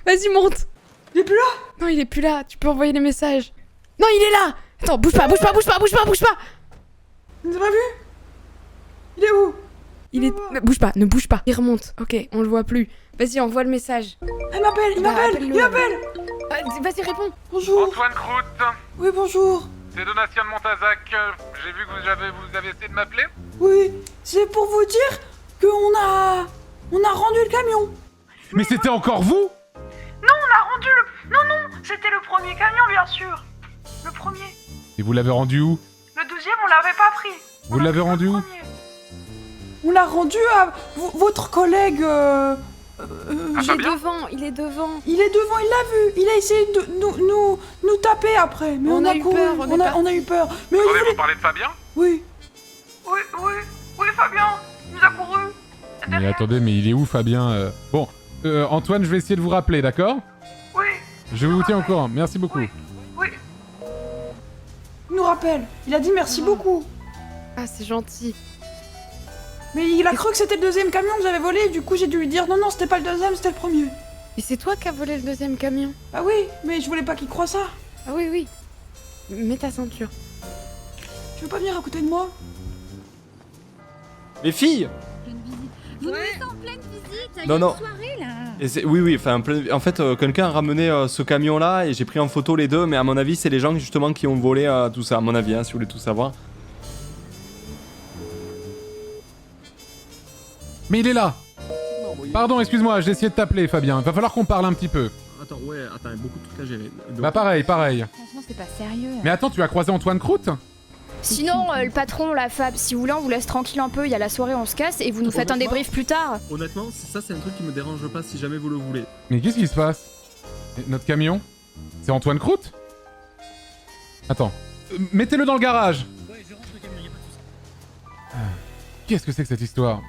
Vas-y, monte. Il est plus là? Non, il est plus là. Tu peux envoyer les messages. Non, il est là. Attends, bouge pas, bouge pas, bouge pas, bouge pas, bouge pas. Il nous a pas vu? Il est où? Il est... Ne bouge pas, ne bouge pas. Il remonte. Ok, on le voit plus. Vas-y, envoie le message. Il m'appelle, il Bah, m'appelle, appelle-le, il m'appelle. Vas-y, réponds. Bonjour. Antoine Croûte, Oui, bonjour. c'est Donatien de Montazac. J'ai vu que vous avez essayé de m'appeler. Oui, c'est pour vous dire qu'on a rendu le camion. Mais c'était encore vous? Non, on a rendu le... Non, c'était le premier camion, bien sûr. Le premier. Et vous l'avez rendu où? Le deuxième, on l'avait pas pris. Vous l'avez rendu où? On l'a rendu à votre collègue... Il est devant, il est devant. Il est devant, il l'a vu. Il a essayé de nous taper après. Mais on a eu couru, peur, on a eu peur. Mais Attendez, il voulait... vous parlez de Fabien? Oui. Oui, Fabien, il nous a couru. Mais attendez, mais il est où Fabien? Bon, Antoine, je vais essayer de vous rappeler, d'accord? Oui. Je vous tiens au courant, merci beaucoup. Oui. Il nous rappelle. Il a dit merci beaucoup. Ah, c'est gentil. Mais il a cru que c'était le deuxième camion que j'avais volé. Du coup, j'ai dû lui dire non, c'était pas le deuxième, c'était le premier. Et c'est toi qui as volé le deuxième camion? Ah oui, mais je voulais pas qu'il croie ça. Ah oui, oui. Mets ta ceinture. Tu veux pas venir à côté de moi? Les filles! Vous nous mettez en pleine visite, il y a Non, une non. soirée là. Et oui, en fait, quelqu'un a ramené ce camion-là et j'ai pris en photo les deux, mais à mon avis, c'est les gens justement qui ont volé tout ça, à mon avis, hein, si vous voulez tout savoir. Mais il est là! Pardon, excuse-moi, j'ai essayé de t'appeler, Fabien. Va falloir qu'on parle un petit peu. Attends, il y a beaucoup de trucs à gérer. Bah pareil. Franchement, c'est pas sérieux. Mais attends, tu as croisé Antoine Croûte? Sinon, le patron, la Fab, si vous voulez, on vous laisse tranquille un peu. Il y a la soirée, on se casse et vous nous faites un débrief plus tard. Honnêtement, ça c'est un truc qui me dérange pas si jamais vous le voulez. Mais qu'est-ce qui se passe? Notre camion? C'est Antoine Croûte? Attends. Mettez-le dans le garage! Ouais, je rentre le camion, y'a pas de soucis. Qu'est-ce que c'est que cette histoire?